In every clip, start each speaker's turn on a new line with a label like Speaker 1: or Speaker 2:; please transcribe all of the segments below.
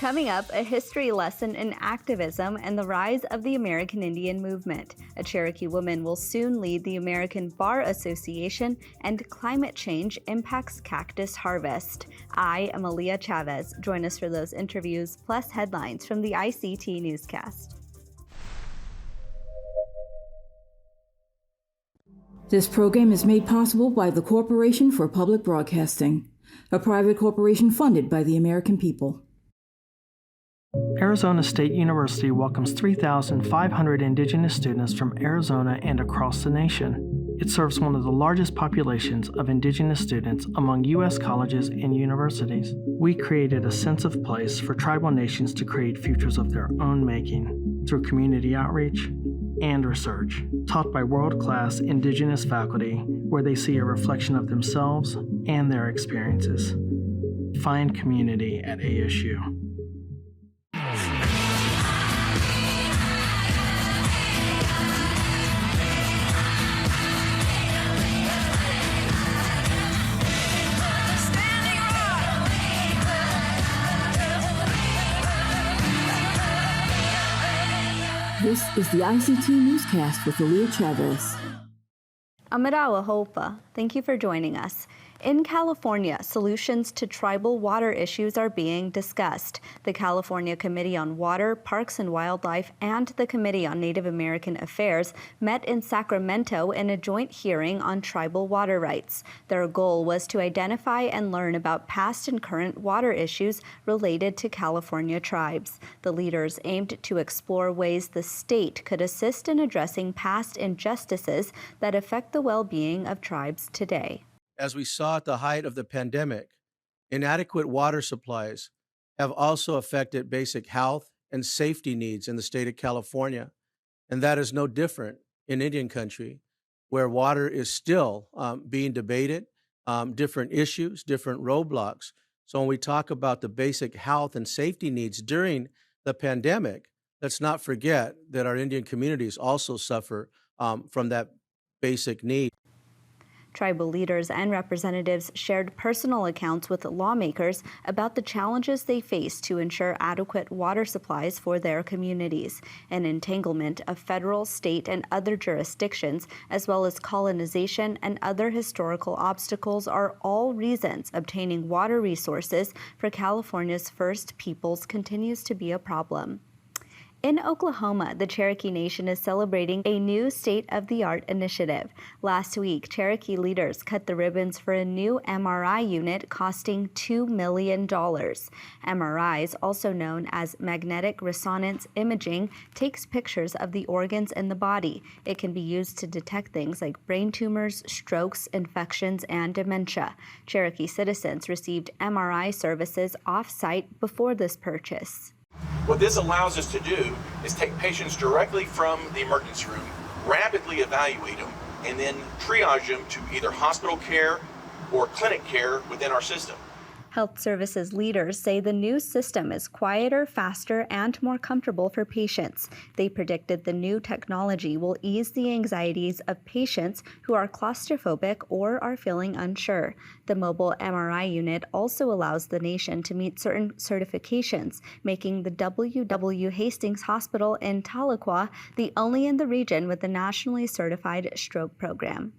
Speaker 1: Coming up, a history lesson in activism and the rise of the American Indian movement. A Cherokee woman will soon lead the American Bar Association, and climate change impacts cactus harvest. I am Aaliyah Chavez. Join us for those interviews, plus headlines from the ICT Newscast.
Speaker 2: This program is made possible by the Corporation for Public Broadcasting, a private corporation funded by the American people.
Speaker 3: Arizona State University welcomes 3,500 Indigenous students from Arizona and across the nation. It serves one of the largest populations of Indigenous students among U.S. colleges and universities. We created a sense of place for tribal nations to create futures of their own making through community outreach and research, taught by world-class Indigenous faculty where they see a reflection of themselves and their experiences. Find community at ASU.
Speaker 2: This is the ICT Newscast with Aaliyah Chavez.
Speaker 1: Amarawa Hopa, thank you for joining us. In California, solutions to tribal water issues are being discussed. The California Committee on Water, Parks and Wildlife, and the Committee on Native American Affairs met in Sacramento in a joint hearing on tribal water rights. Their goal was to identify and learn about past and current water issues related to California tribes. The leaders aimed to explore ways the state could assist in addressing past injustices that affect the well-being of tribes today.
Speaker 4: As we saw at the height of the pandemic, inadequate water supplies have also affected basic health and safety needs in the state of California. And that is no different in Indian country, where water is still being debated, different issues, different roadblocks. So when we talk about the basic health and safety needs during the pandemic, let's not forget that our Indian communities also suffer from that basic need.
Speaker 1: Tribal leaders and representatives shared personal accounts with lawmakers about the challenges they face to ensure adequate water supplies for their communities. An entanglement of federal, state, and other jurisdictions, as well as colonization and other historical obstacles, are all reasons obtaining water resources for California's First Peoples continues to be a problem. In Oklahoma, the Cherokee Nation is celebrating a new state-of-the-art initiative. Last week, Cherokee leaders cut the ribbons for a new MRI unit costing $2 million. MRIs, also known as magnetic resonance imaging, takes pictures of the organs in the body. It can be used to detect things like brain tumors, strokes, infections, and dementia. Cherokee citizens received MRI services off-site before this purchase.
Speaker 5: What this allows us to do is take patients directly from the emergency room, rapidly evaluate them, and then triage them to either hospital care or clinic care within our system.
Speaker 1: Health services leaders say the new system is quieter, faster, and more comfortable for patients. They predicted the new technology will ease the anxieties of patients who are claustrophobic or are feeling unsure. The mobile MRI unit also allows the nation to meet certain certifications, making the W.W. Hastings Hospital in Tahlequah the only in the region with a nationally certified stroke program.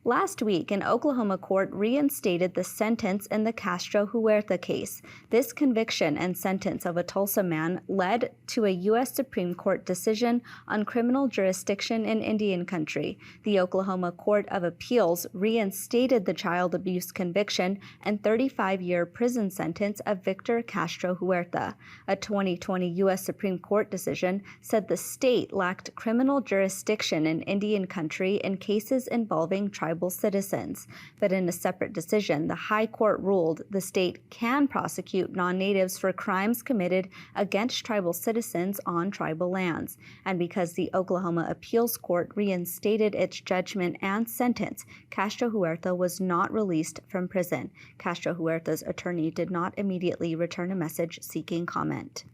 Speaker 1: Last week, an Oklahoma court reinstated the sentence in the Castro Huerta case. This conviction and sentence of a Tulsa man led to a U.S. Supreme Court decision on criminal jurisdiction in Indian country. The Oklahoma Court of Appeals reinstated the child abuse conviction and 35-year prison sentence of Victor Castro Huerta. A 2020 U.S. Supreme Court decision said the state lacked criminal jurisdiction in Indian country in cases involving tribal citizens. But in a separate decision, the High Court ruled the state can prosecute non-natives for crimes committed against tribal citizens on tribal lands. And because the Oklahoma Appeals Court reinstated its judgment and sentence, Castro Huerta was not released from prison. Castro Huerta's attorney did not immediately return a message seeking comment.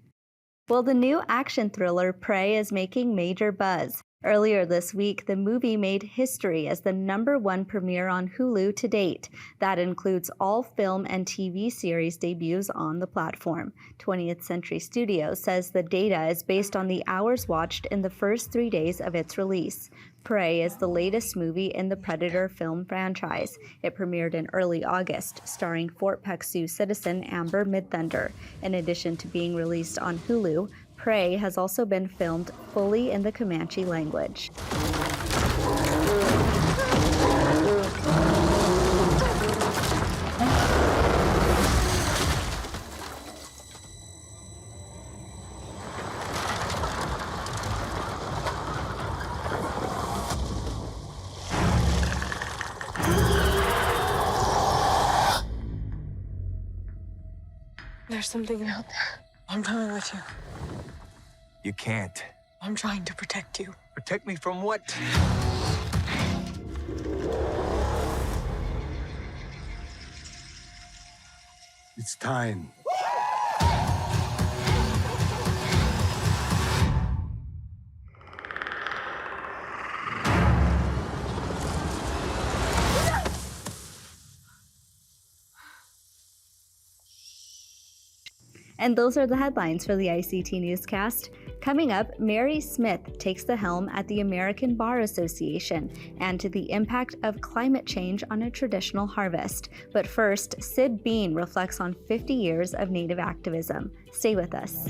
Speaker 1: Well, the new action thriller Prey is making major buzz. Earlier this week, the movie made history as the #1 premiere on Hulu to date. That includes all film and TV series debuts on the platform. 20th Century Studios says the data is based on the hours watched in the first 3 days of its release. Prey is the latest movie in the Predator film franchise. It premiered in early August, starring Fort Peck Sioux citizen Amber Midthunder. In addition to being released on Hulu, Prey has also been filmed fully in the Comanche language.
Speaker 6: There's something out there. I'm coming with you.
Speaker 7: You can't.
Speaker 6: I'm trying to protect you.
Speaker 7: Protect me from what? It's time.
Speaker 1: And those are the headlines for the ICT Newscast. Coming up, Mary Smith takes the helm at the American Bar Association and to the impact of climate change on a traditional harvest. But first, Sid Bean reflects on 50 years of Native activism. Stay with us.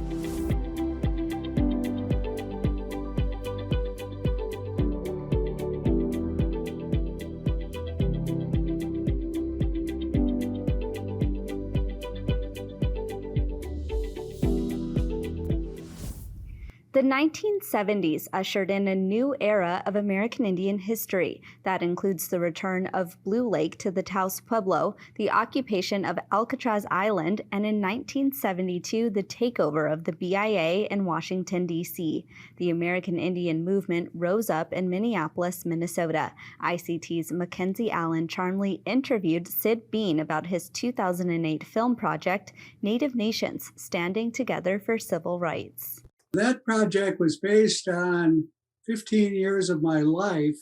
Speaker 1: The 1970s ushered in a new era of American Indian history that includes the return of Blue Lake to the Taos Pueblo, the occupation of Alcatraz Island, and in 1972, the takeover of the BIA in Washington, D.C. The American Indian movement rose up in Minneapolis, Minnesota. ICT's Mackenzie Allen Charmley interviewed Sid Bean about his 2008 film project, Native Nations, Standing Together for Civil Rights.
Speaker 8: That project was based on 15 years of my life,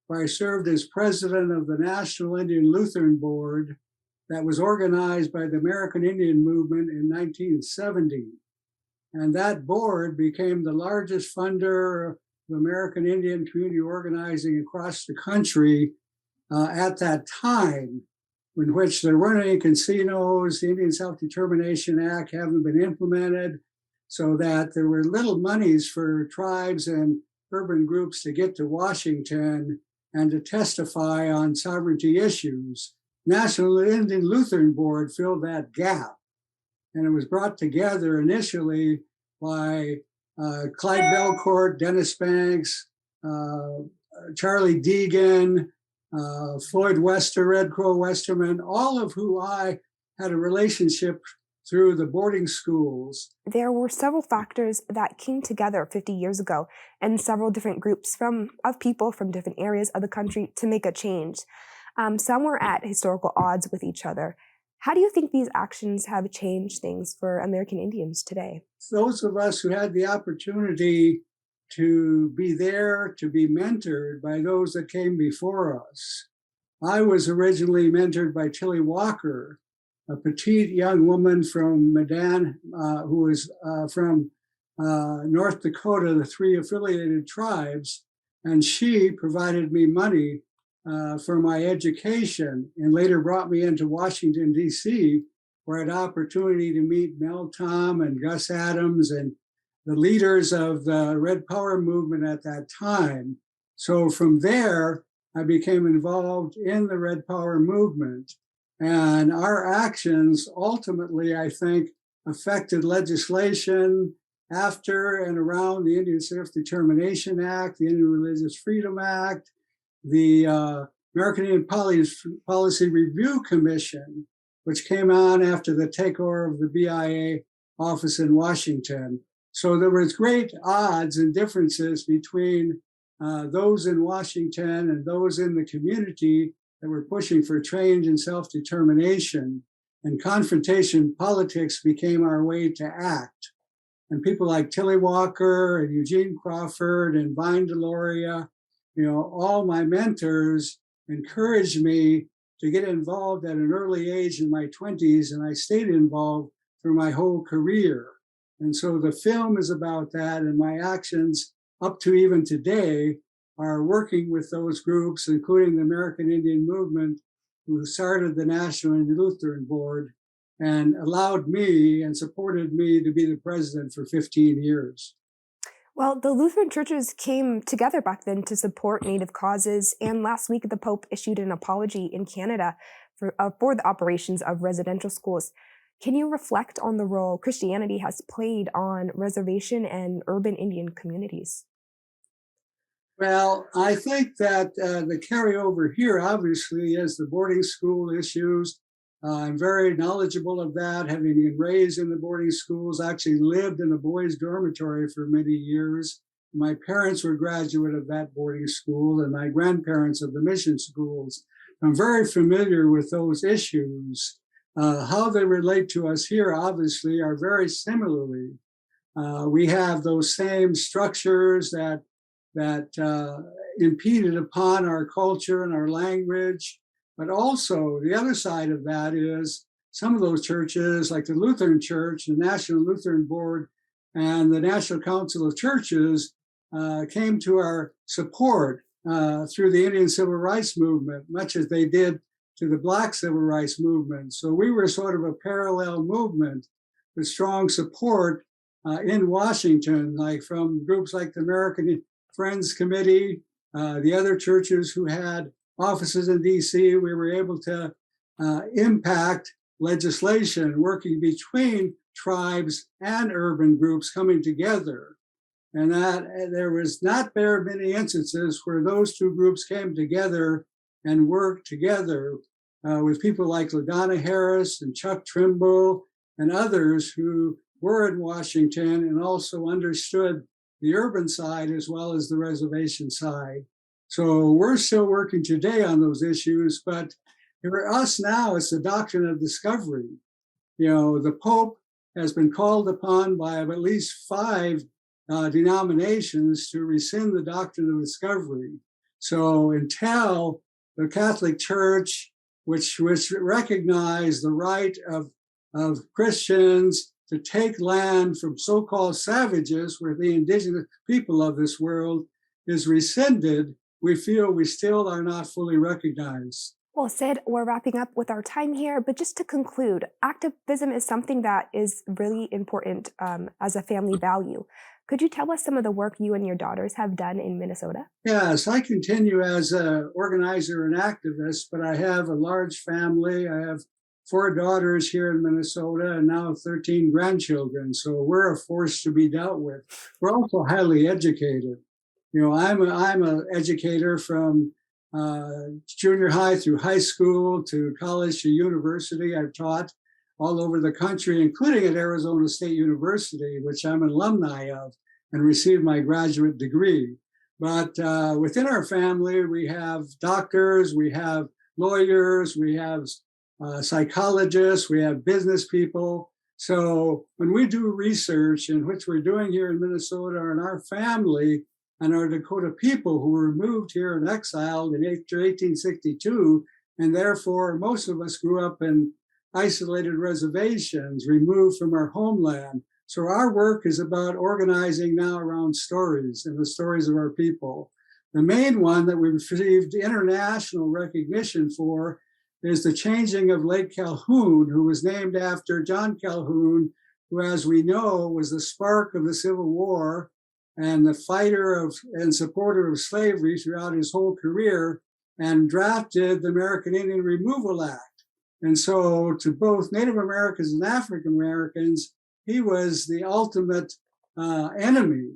Speaker 8: where I served as president of the National Indian Lutheran Board that was organized by the American Indian Movement in 1970. And that board became the largest funder of American Indian community organizing across the country at that time, in which there weren't any casinos, the Indian Self-Determination Act hadn't been implemented, so that there were little monies for tribes and urban groups to get to Washington and to testify on sovereignty issues. National Indian Lutheran Board filled that gap. And it was brought together initially by Clyde Belcourt, Dennis Banks, Charlie Deegan, Floyd Wester, Red Crow Westerman, all of who I had a relationship through the boarding schools.
Speaker 9: There were several factors that came together 50 years ago and several different groups of people from different areas of the country to make a change. Some were at historical odds with each other. How do you think these actions have changed things for American Indians today?
Speaker 8: Those of us who had the opportunity to be there, to be mentored by those that came before us. I was originally mentored by Tilly Walker, a petite young woman from Medan, who was from North Dakota, the 3 affiliated tribes, and she provided me money for my education and later brought me into Washington, D.C., where I had opportunity to meet Mel Tom and Gus Adams and the leaders of the Red Power movement at that time. So from there, I became involved in the Red Power movement. And our actions ultimately, I think, affected legislation after and around the Indian Self-Determination Act, the Indian Religious Freedom Act, the American Indian Policy Review Commission, which came on after the takeover of the BIA office in Washington. So there was great odds and differences between those in Washington and those in the community that were pushing for change and self-determination, and confrontation politics became our way to act. and people like Tilly Walker and Eugene Crawford and Vine Deloria, all my mentors encouraged me to get involved at an early age in my 20s, and I stayed involved for my whole career. And so the film is about that, and my actions up to even today are working with those groups, including the American Indian Movement, who started the National Indian Lutheran Board and allowed me and supported me to be the president for 15 years.
Speaker 9: Well, the Lutheran churches came together back then to support Native causes, and last week the Pope issued an apology in Canada for the operations of residential schools. Can you reflect on the role Christianity has played on reservation and urban Indian communities?
Speaker 8: Well, I think that the carryover here, obviously, is the boarding school issues. I'm very knowledgeable of that, having been raised in the boarding schools, actually lived in a boys' dormitory for many years. My parents were graduate of that boarding school, and my grandparents of the mission schools. I'm very familiar with those issues. How they relate to us here, obviously, are very similarly. We have those same structures that impeded upon our culture and our language. But also, the other side of that is some of those churches, like the Lutheran Church, the National Lutheran Board, and the National Council of Churches, came to our support through the Indian Civil Rights Movement, much as they did to the Black Civil Rights Movement. So we were sort of a parallel movement with strong support in Washington, like from groups like the American Friends Committee, the other churches who had offices in DC. We were able to impact legislation working between tribes and urban groups coming together. And that there was not very many instances where those two groups came together and worked together with people like LaDonna Harris and Chuck Trimble and others who were in Washington and also understood the urban side as well as the reservation side. So we're still working today on those issues, but for us now, it's the doctrine of discovery. The Pope has been called upon by at least 5 denominations to rescind the doctrine of discovery. So until the Catholic Church, which recognized the right of Christians to take land from so-called savages, where the indigenous people of this world is rescinded, we feel we still are not fully recognized.
Speaker 9: Well, Sid, we're wrapping up with our time here, but just to conclude, activism is something that is really important as a family value. Could you tell us some of the work you and your daughters have done in Minnesota?
Speaker 8: Yes, I continue as an organizer and activist, but I have a large family. I have 4 daughters here in Minnesota and now 13 grandchildren. So we're a force to be dealt with. We're also highly educated. I'm an educator from junior high through high school to college to university. I've taught all over the country, including at Arizona State University, which I'm an alumni of and received my graduate degree. But within our family, we have doctors, we have lawyers, we have psychologists, we have business people. So when we do research, in which we're doing here in Minnesota, and our family and our Dakota people who were moved here and exiled after 1862, and therefore most of us grew up in isolated reservations, removed from our homeland. So our work is about organizing now around stories and the stories of our people. The main one that we've received international recognition for is the changing of Lake Calhoun, who was named after John Calhoun, who, as we know, was the spark of the Civil War and the fighter and supporter of slavery throughout his whole career, and drafted the American Indian Removal Act. And so to both Native Americans and African Americans, he was the ultimate enemy.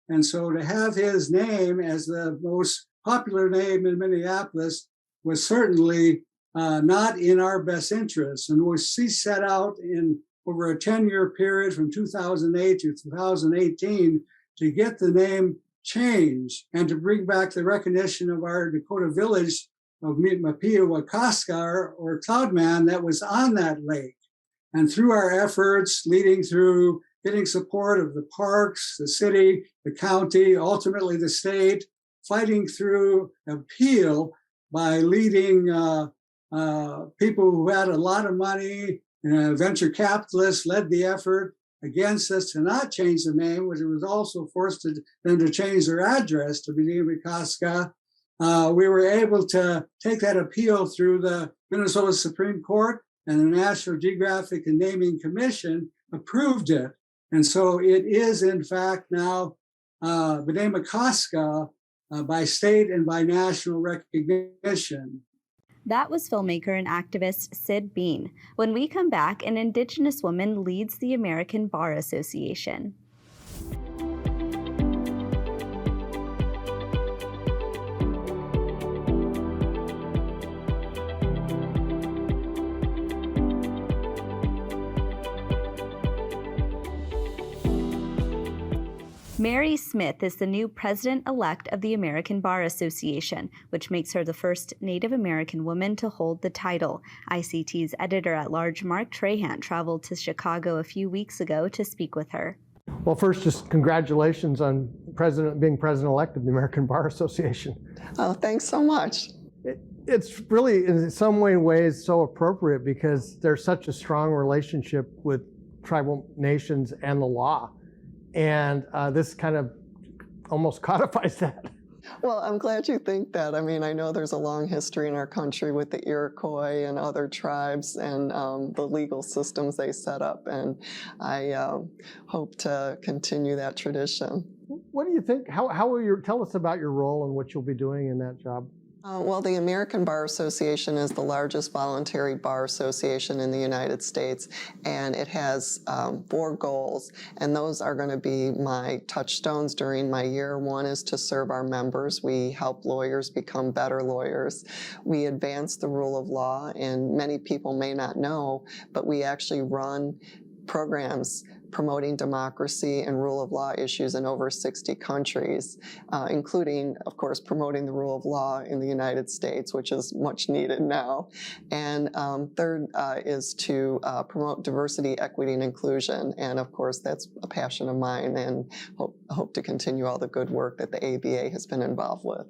Speaker 8: And so to have his name as the most popular name in Minneapolis was certainly not in our best interest. And we set out in over a 10-year period from 2008 to 2018 to get the name changed and to bring back the recognition of our Dakota village of Mapia-Wakaska, or Cloud Man, that was on that lake. And through our efforts leading through getting support of the parks, the city, the county, ultimately the state, fighting through appeal by leading people who had a lot of money, venture capitalists led the effort against us to not change the name, which was also forced them to change their address to Benema-Casca. We were able to take that appeal through the Minnesota Supreme Court, and the National Geographic and Naming Commission approved it. And so it is, in fact, now Benema-Casca by state and by national recognition.
Speaker 1: That was filmmaker and activist Sid Bean. When we come back, an Indigenous woman leads the American Bar Association. Mary Smith is the new president-elect of the American Bar Association, which makes her the first Native American woman to hold the title. ICT's editor-at-large Mark Trahan traveled to Chicago a few weeks ago to speak with her.
Speaker 10: Well, first, just congratulations on being president-elect of the American Bar Association.
Speaker 11: Oh, thanks so much.
Speaker 10: It's really, in some ways, so appropriate because there's such a strong relationship with tribal nations and the law. And this kind of almost codifies that.
Speaker 11: Well, I'm glad you think that. I mean, I know there's a long history in our country with the Iroquois and other tribes and the legal systems they set up. And I hope to continue that tradition.
Speaker 10: What do you think? How will you tell us about your role and what you'll be doing in that job?
Speaker 11: Well, the American Bar Association is the largest voluntary bar association in the United States, and it has 4 goals, and those are going to be my touchstones during my year. One is to serve our members. We help lawyers become better lawyers. We advance the rule of law, and many people may not know, but we actually run programs promoting democracy and rule of law issues in over 60 countries, including, of course, promoting the rule of law in the United States, which is much needed now. And third is to promote diversity, equity, and inclusion. And of course, that's a passion of mine, and hope to continue all the good work that the ABA has been involved with.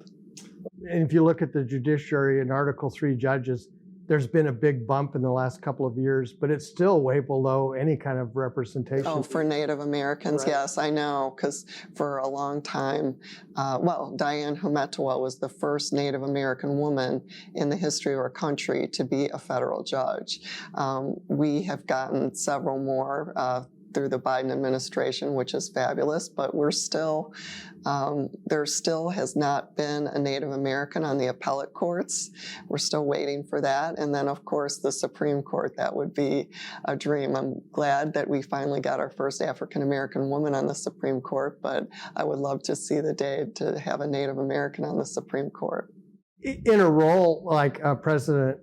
Speaker 10: And if you look at the judiciary and Article 3 judges, there's been a big bump in the last couple of years, but it's still way below any kind of representation.
Speaker 11: Oh, for Native Americans, right. Yes, I know, because for a long time, Diane Humetua was the first Native American woman in the history of our country to be a federal judge. We have gotten several more through the Biden administration, which is fabulous, but we're still, there still has not been a Native American on the appellate courts. We're still waiting for that. And then, of course, the Supreme Court, that would be a dream. I'm glad that we finally got our first African American woman on the Supreme Court, but I would love to see the day to have a Native American on the Supreme Court.
Speaker 10: In a role like president,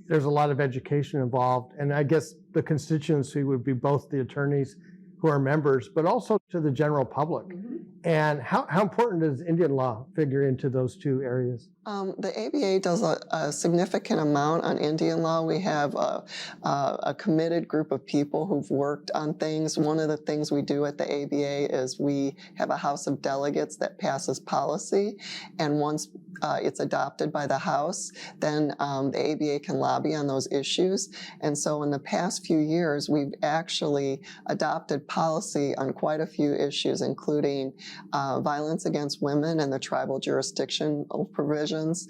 Speaker 10: there's a lot of education involved, and I guess the constituency would be both the attorneys who are members, but also to the general public. Mm-hmm. And how important does Indian law figure into those 2 areas?
Speaker 11: The ABA does a significant amount on Indian law. We have a committed group of people who've worked on things. One of the things we do at the ABA is we have a House of Delegates that passes policy, and once it's adopted by the House, then the ABA can lobby on those issues. And so in the past few years, we've actually adopted policy on quite a few issues, including violence against women and the tribal jurisdiction provisions,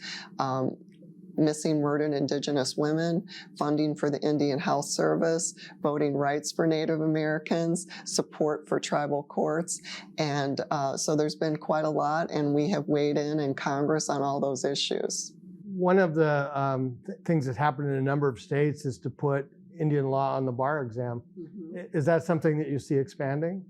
Speaker 11: missing murdered Indigenous women, funding for the Indian Health Service, voting rights for Native Americans, support for tribal courts. And so there's been quite a lot, and we have weighed in Congress on all those issues.
Speaker 10: One of the things that's happened in a number of states is to put Indian law on the bar exam. Mm-hmm. Is that something that you see expanding?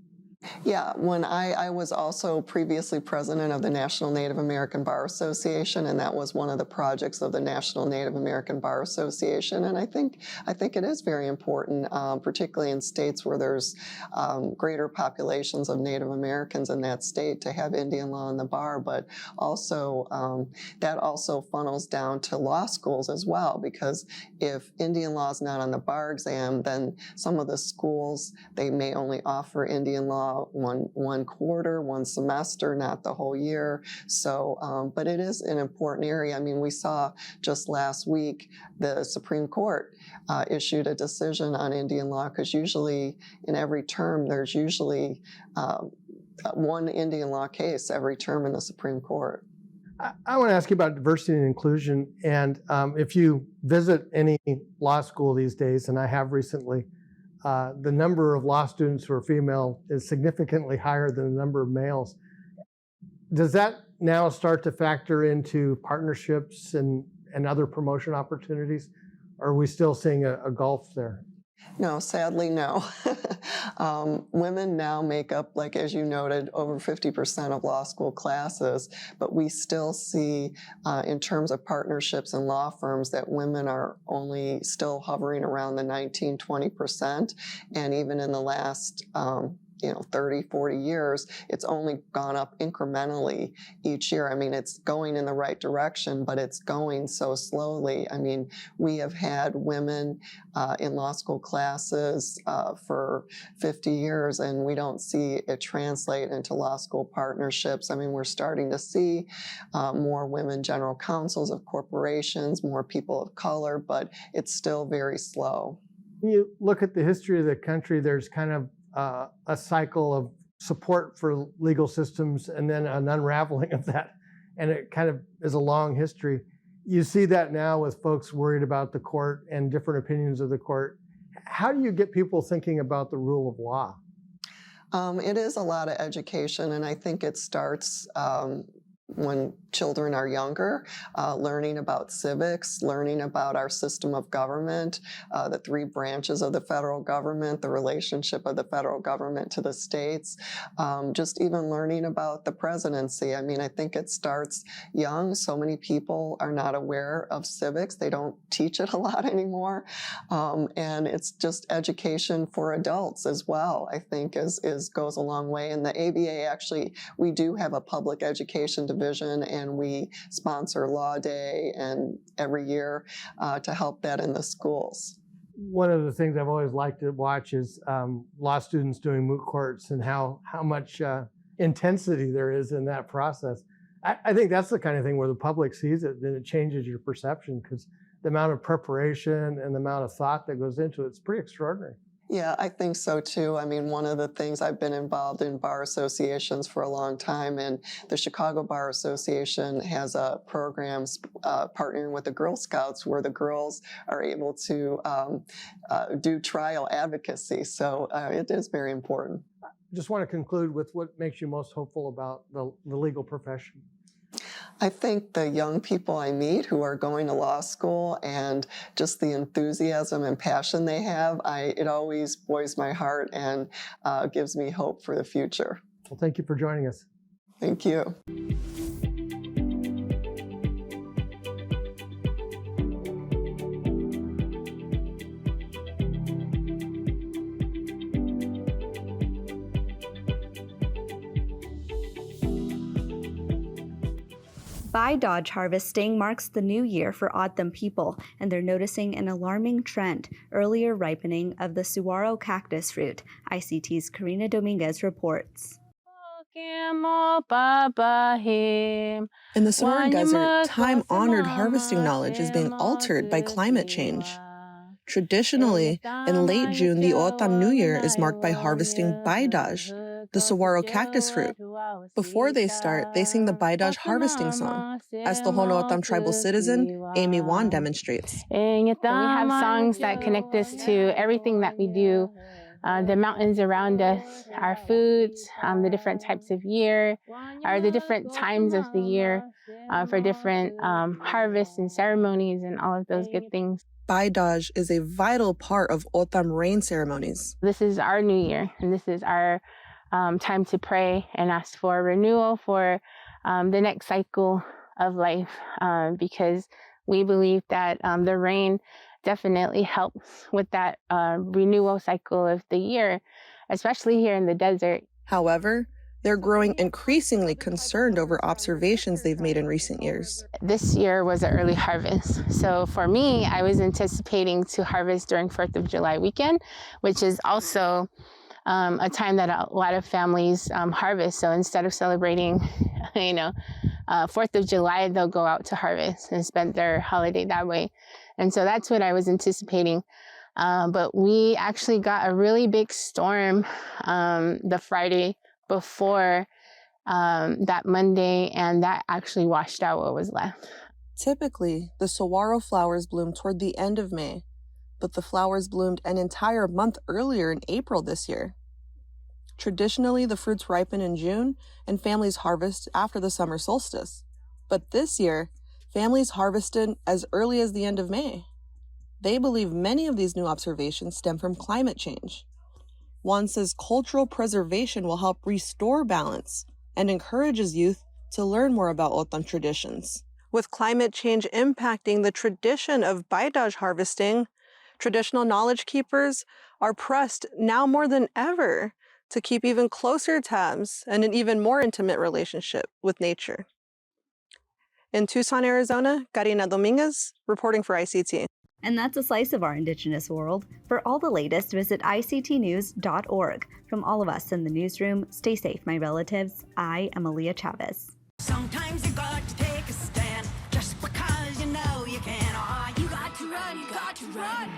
Speaker 11: Yeah, when I was also previously president of the National Native American Bar Association, and that was one of the projects of the National Native American Bar Association. And I think it is very important, particularly in states where there's greater populations of Native Americans in that state, to have Indian law in the bar. But also that also funnels down to law schools as well, because if Indian law is not on the bar exam, then some of the schools, they may only offer Indian law one quarter, one semester, not the whole year. So, but it is an important area. I mean, we saw just last week the Supreme Court issued a decision on Indian law, because usually in every term there's usually one Indian law case every term in the Supreme Court.
Speaker 10: I want to ask you about diversity and inclusion. And if you visit any law school these days, and I have recently, the number of law students who are female is significantly higher than the number of males. Does that now start to factor into partnerships and other promotion opportunities? Or are we still seeing a gulf there?
Speaker 11: No, sadly, no. Women now make up, like as you noted, over 50% of law school classes, but we still see in terms of partnerships and law firms that women are only still hovering around the 19-20%. And even in the last 30, 40 years, it's only gone up incrementally each year. I mean, it's going in the right direction, but it's going so slowly. I mean, we have had women in law school classes for 50 years, and we don't see it translate into law school partnerships. I mean, we're starting to see more women general counsels of corporations, more people of color, but it's still very slow.
Speaker 10: When you look at the history of the country, there's kind of a cycle of support for legal systems and then an unraveling of that. And it kind of is a long history. You see that now with folks worried about the court and different opinions of the court. How do you get people thinking about the rule of law?
Speaker 11: It is a lot of education, and I think it starts when children are younger, learning about civics, learning about our system of government, the three branches of the federal government, the relationship of the federal government to the states, just even learning about the presidency. I mean, I think it starts young. So many people are not aware of civics. They don't teach it a lot anymore. And it's just education for adults as well, I think goes a long way. And the ABA, actually, we do have a public education division, and we sponsor Law Day and every year to help that in the schools.
Speaker 10: One of the things I've always liked to watch is law students doing moot courts and how much intensity there is in that process. I think that's the kind of thing where the public sees it, then it changes your perception, because the amount of preparation and the amount of thought that goes into it's pretty extraordinary.
Speaker 11: Yeah, I think so too. I mean, one of the things, I've been involved in bar associations for a long time, and the Chicago Bar Association has a program partnering with the Girl Scouts where the girls are able to do trial advocacy. So it is very important.
Speaker 10: I just want to conclude with what makes you most hopeful about the legal profession.
Speaker 11: I think the young people I meet who are going to law school and just the enthusiasm and passion they have, it always buoys my heart and gives me hope for the future.
Speaker 10: Well, thank you for joining us.
Speaker 11: Thank you.
Speaker 1: By Dodge harvesting marks the new year for O'odham people, and they're noticing an alarming trend, earlier ripening of the saguaro cactus fruit. ICT's Karina Dominguez reports.
Speaker 12: In the Sahara Desert, time-honored harvesting knowledge is being altered by climate change. Traditionally, in late June, the O'odham New Year is marked by harvesting baidaj, the saguaro cactus fruit. Before they start, they sing the baidaj harvesting song, as the Hono O'odham tribal citizen, Amy Wan, demonstrates.
Speaker 13: We have songs that connect us to everything that we do. The mountains around us, our foods, the different types of year, or the different times of the year for different harvests and ceremonies and all of those good things.
Speaker 12: Baidaj is a vital part of O'odham rain ceremonies.
Speaker 13: This is our new year, and this is our time to pray and ask for renewal for the next cycle of life, because we believe that the rain definitely helps with that renewal cycle of the year, especially here in the desert.
Speaker 12: However, they're growing increasingly concerned over observations they've made in recent years.
Speaker 13: This year was an early harvest. So for me, I was anticipating to harvest during 4th of July weekend, which is also a time that a lot of families harvest. So instead of celebrating, 4th of July, they'll go out to harvest and spend their holiday that way. And so that's what I was anticipating. But we actually got a really big storm the Friday before that Monday, and that actually washed out what was left.
Speaker 12: Typically, the saguaro flowers bloom toward the end of May, but the flowers bloomed an entire month earlier in April this year. Traditionally, the fruits ripen in June, and families harvest after the summer solstice. But this year, families harvested as early as the end of May. They believe many of these new observations stem from climate change. Juan says cultural preservation will help restore balance and encourages youth to learn more about Otan traditions. With climate change impacting the tradition of baidaj harvesting, traditional knowledge keepers are pressed now more than ever to keep even closer tabs and an even more intimate relationship with nature. In Tucson, Arizona, Karina Dominguez, reporting for ICT.
Speaker 1: And that's a slice of our Indigenous world. For all the latest, visit ictnews.org. From all of us in the newsroom, stay safe, my relatives. I am Aaliyah Chavez.
Speaker 14: Sometimes you got to take a stand, just because you know you can. Oh, you got to run, you got to run.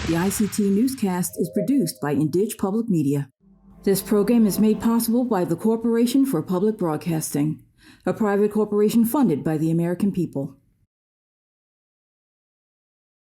Speaker 2: The ICT Newscast is produced by Indig Public Media. This program is made possible by the Corporation for Public Broadcasting, a private corporation funded by the American people.